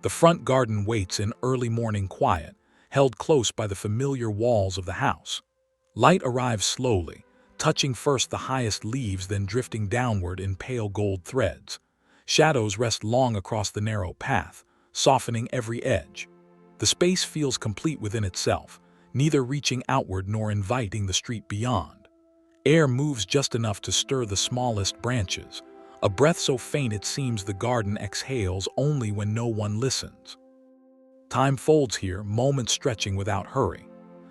The front garden waits in early morning quiet, held close by the familiar walls of the house. Light arrives slowly, touching first the highest leaves, then drifting downward in pale gold threads. Shadows rest long across the narrow path, softening every edge. The space feels complete within itself, neither reaching outward nor inviting the street beyond. Air moves just enough to stir the smallest branches, a breath so faint it seems the garden exhales only when no one listens. Time folds here, moments stretching without hurry.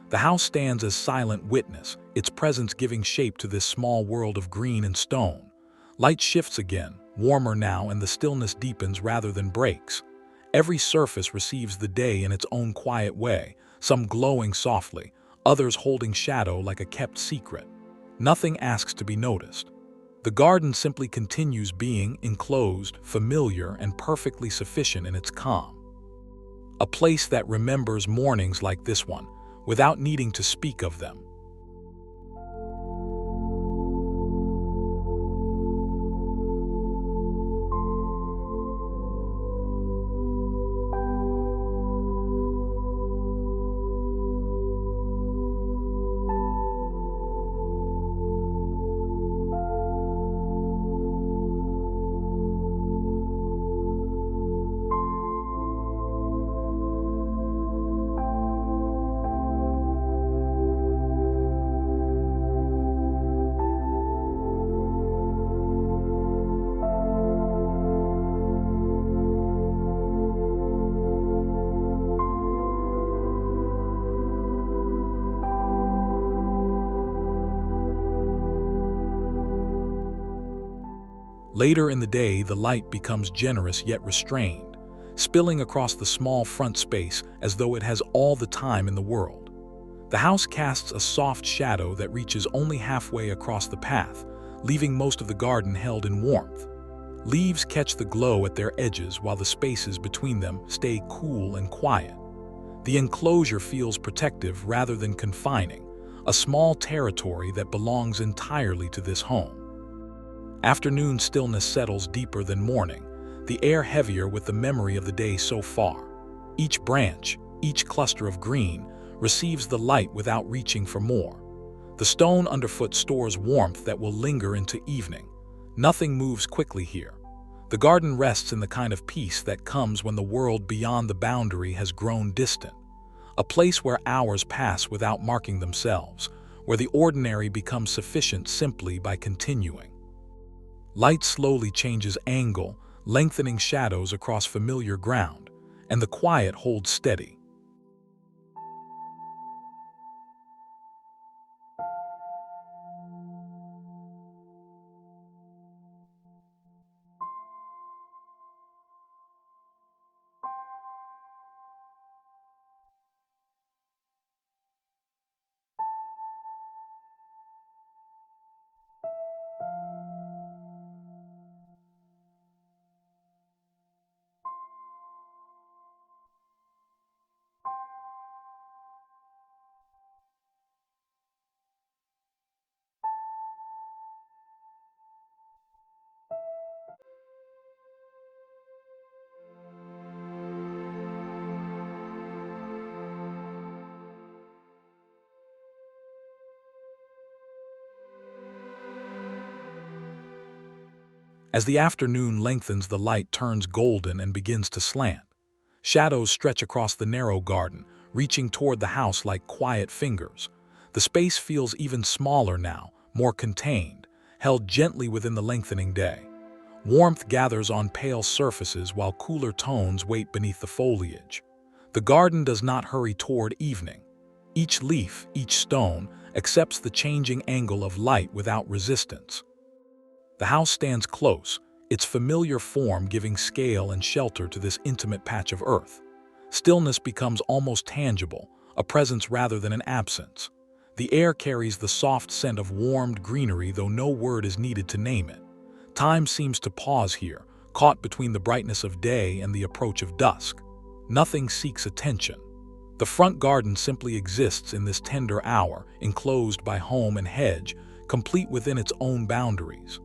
The house stands as silent witness, its presence giving shape to this small world of green and stone. Light shifts again, warmer now, and the stillness deepens rather than breaks. Every surface receives the day in its own quiet way, some glowing softly, others holding shadow like a kept secret. Nothing asks to be noticed. The garden simply continues being enclosed, familiar, and perfectly sufficient in its calm. A place that remembers mornings like this one, without needing to speak of them. Later in the day, the light becomes generous yet restrained, spilling across the small front space as though it has all the time in the world. The house casts a soft shadow that reaches only halfway across the path, leaving most of the garden held in warmth. Leaves catch the glow at their edges while the spaces between them stay cool and quiet. The enclosure feels protective rather than confining, a small territory that belongs entirely to this home. Afternoon stillness settles deeper than morning, the air heavier with the memory of the day so far. Each branch, each cluster of green, receives the light without reaching for more. The stone underfoot stores warmth that will linger into evening. Nothing moves quickly here. The garden rests in the kind of peace that comes when the world beyond the boundary has grown distant. A place where hours pass without marking themselves, where the ordinary becomes sufficient simply by continuing. Light slowly changes angle, lengthening shadows across familiar ground, and the quiet holds steady. As the afternoon lengthens, the light turns golden and begins to slant. Shadows stretch across the narrow garden, reaching toward the house like quiet fingers. The space feels even smaller now, more contained, held gently within the lengthening day. Warmth gathers on pale surfaces while cooler tones wait beneath the foliage. The garden does not hurry toward evening. Each leaf, each stone, accepts the changing angle of light without resistance. The house stands close, its familiar form giving scale and shelter to this intimate patch of earth. Stillness becomes almost tangible, a presence rather than an absence. The air carries the soft scent of warmed greenery, though no word is needed to name it. Time seems to pause here, caught between the brightness of day and the approach of dusk. Nothing seeks attention. The front garden simply exists in this tender hour, enclosed by home and hedge, complete within its own boundaries.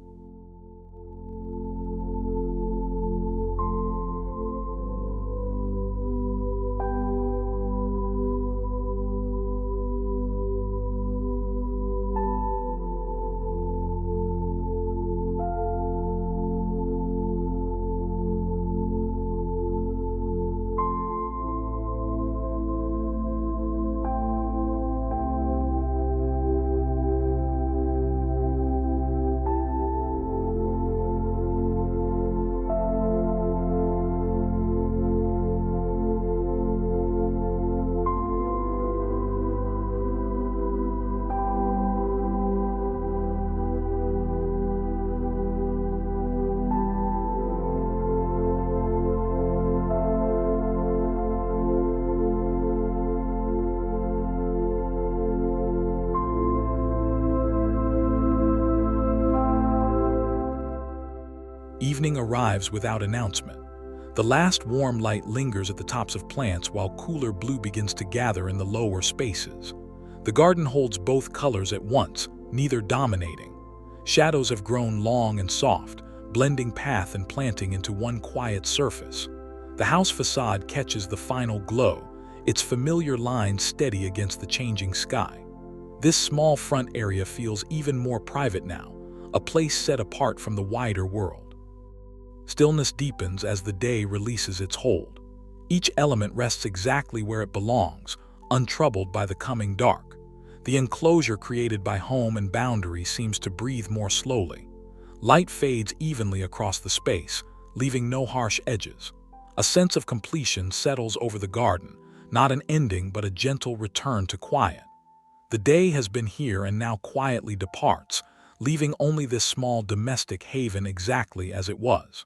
Evening arrives without announcement. The last warm light lingers at the tops of plants while cooler blue begins to gather in the lower spaces. The garden holds both colors at once, neither dominating. Shadows have grown long and soft, blending path and planting into one quiet surface. The house facade catches the final glow, its familiar lines steady against the changing sky. This small front area feels even more private now, a place set apart from the wider world. Stillness deepens as the day releases its hold. Each element rests exactly where it belongs, untroubled by the coming dark. The enclosure created by home and boundary seems to breathe more slowly. Light fades evenly across the space, leaving no harsh edges. A sense of completion settles over the garden, not an ending but a gentle return to quiet. The day has been here and now quietly departs, leaving only this small domestic haven exactly as it was.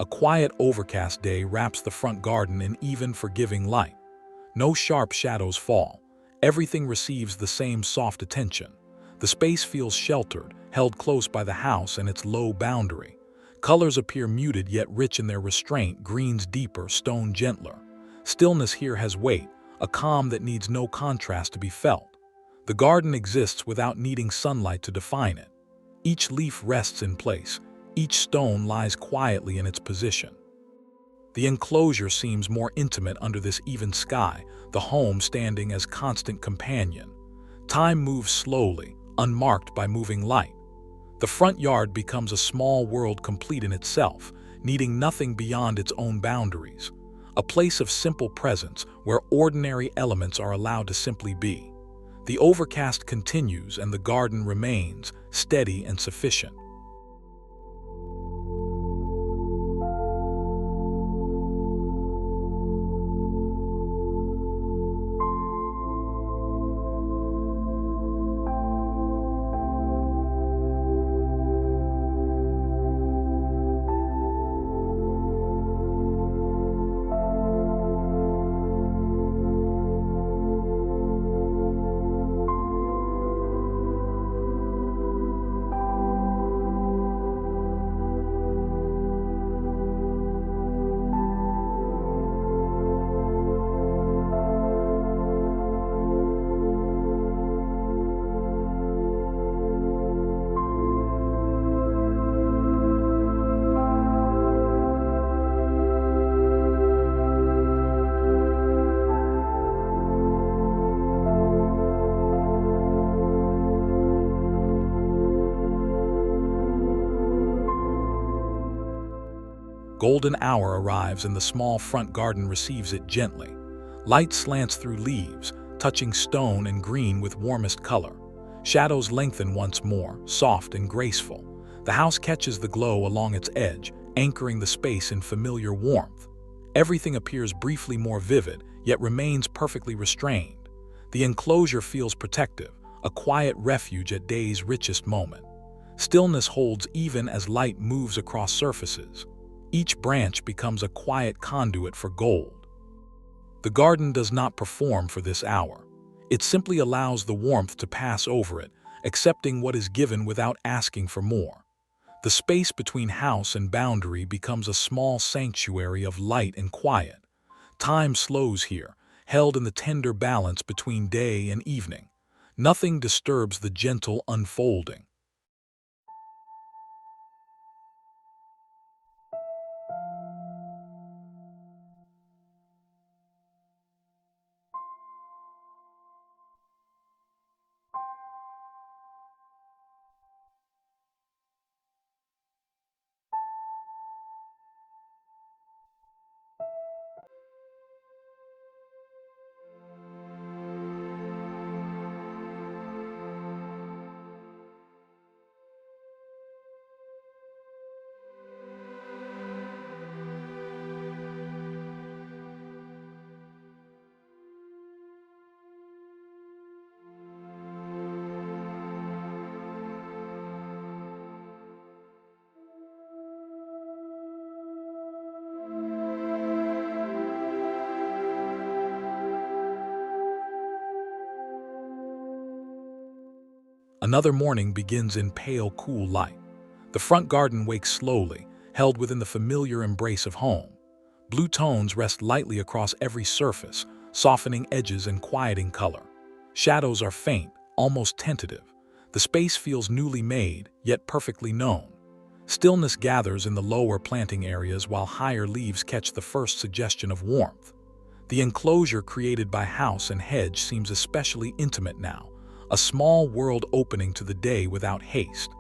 A quiet, overcast day wraps the front garden in even, forgiving light. No sharp shadows fall. Everything receives the same soft attention. The space feels sheltered, held close by the house and its low boundary. Colors appear muted yet rich in their restraint, greens deeper, stone gentler. Stillness here has weight, a calm that needs no contrast to be felt. The garden exists without needing sunlight to define it. Each leaf rests in place. Each stone lies quietly in its position. The enclosure seems more intimate under this even sky, the home standing as constant companion. Time moves slowly, unmarked by moving light. The front yard becomes a small world complete in itself, needing nothing beyond its own boundaries. A place of simple presence where ordinary elements are allowed to simply be. The overcast continues and the garden remains, steady and sufficient. Golden hour arrives and the small front garden receives it gently. Light slants through leaves, touching stone and green with warmest color. Shadows lengthen once more, soft and graceful. The house catches the glow along its edge, anchoring the space in familiar warmth. Everything appears briefly more vivid, yet remains perfectly restrained. The enclosure feels protective, a quiet refuge at day's richest moment. Stillness holds even as light moves across surfaces. Each branch becomes a quiet conduit for gold. The garden does not perform for this hour. It simply allows the warmth to pass over it, accepting what is given without asking for more. The space between house and boundary becomes a small sanctuary of light and quiet. Time slows here, held in the tender balance between day and evening. Nothing disturbs the gentle unfolding. Another morning begins in pale, cool light. The front garden wakes slowly, held within the familiar embrace of home. Blue tones rest lightly across every surface, softening edges and quieting color. Shadows are faint, almost tentative. The space feels newly made, yet perfectly known. Stillness gathers in the lower planting areas while higher leaves catch the first suggestion of warmth. The enclosure created by house and hedge seems especially intimate now, a small world opening to the day without haste.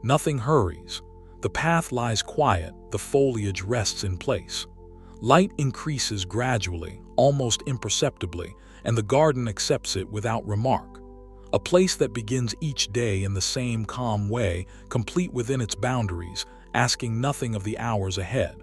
Nothing hurries. The path lies quiet, the foliage rests in place. Light increases gradually, almost imperceptibly, and the garden accepts it without remark. A place that begins each day in the same calm way, complete within its boundaries, asking nothing of the hours ahead.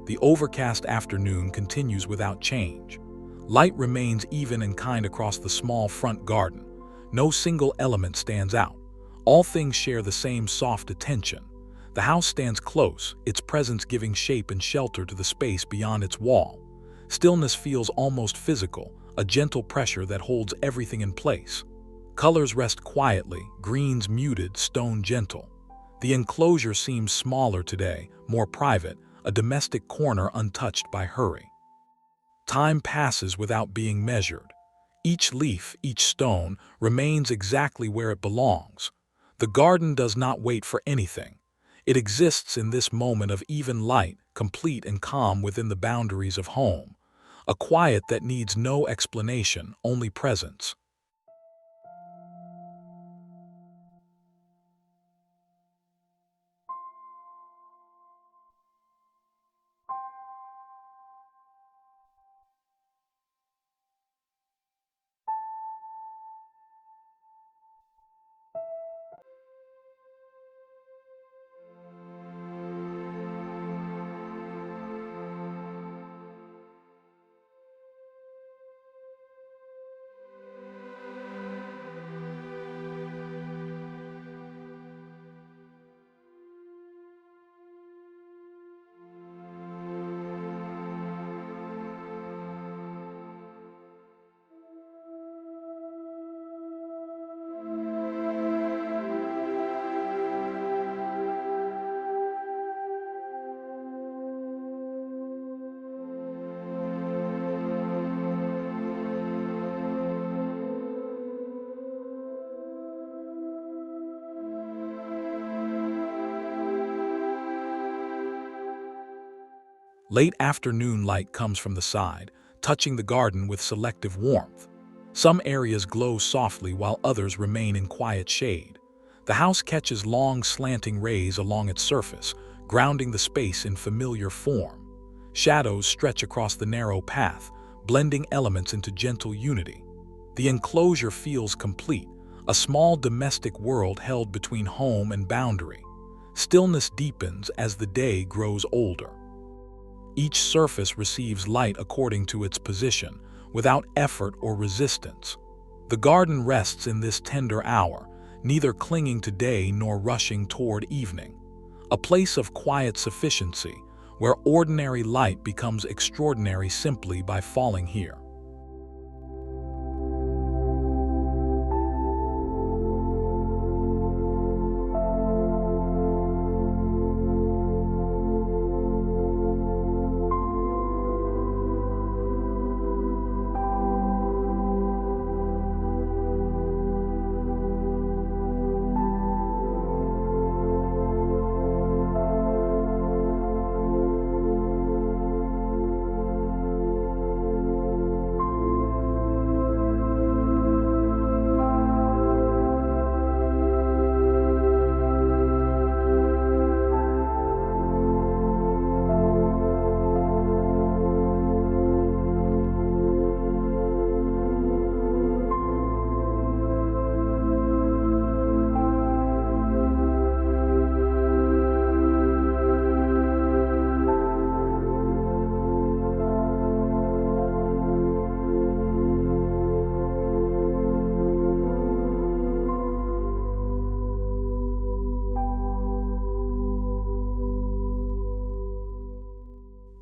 The overcast afternoon continues without change. Light remains even and kind across the small front garden. No single element stands out. All things share the same soft attention. The house stands close, its presence giving shape and shelter to the space beyond its wall. Stillness feels almost physical, a gentle pressure that holds everything in place. Colors rest quietly, greens muted, stone gentle. The enclosure seems smaller today, more private, a domestic corner untouched by hurry. Time passes without being measured. Each leaf, each stone, remains exactly where it belongs. The garden does not wait for anything. It exists in this moment of even light, complete and calm within the boundaries of home. A quiet that needs no explanation, only presence. Late afternoon light comes from the side, touching the garden with selective warmth. Some areas glow softly while others remain in quiet shade. The house catches long slanting rays along its surface, grounding the space in familiar form. Shadows stretch across the narrow path, blending elements into gentle unity. The enclosure feels complete, a small domestic world held between home and boundary. Stillness deepens as the day grows older. Each surface receives light according to its position, without effort or resistance. The garden rests in this tender hour, neither clinging to day nor rushing toward evening. A place of quiet sufficiency, where ordinary light becomes extraordinary simply by falling here.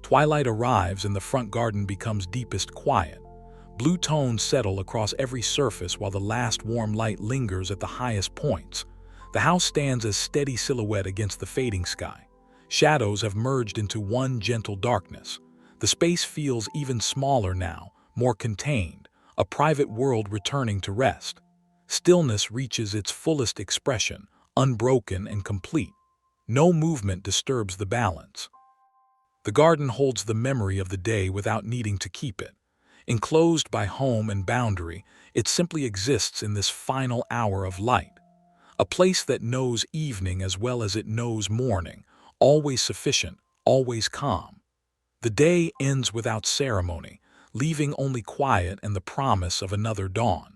Twilight arrives and the front garden becomes deepest quiet. Blue tones settle across every surface while the last warm light lingers at the highest points. The house stands as steady silhouette against the fading sky. Shadows have merged into one gentle darkness. The space feels even smaller now, more contained, a private world returning to rest. Stillness reaches its fullest expression, unbroken and complete. No movement disturbs the balance. The garden holds the memory of the day without needing to keep it. Enclosed by home and boundary, it simply exists in this final hour of light. A place that knows evening as well as it knows morning, always sufficient, always calm. The day ends without ceremony, leaving only quiet and the promise of another dawn.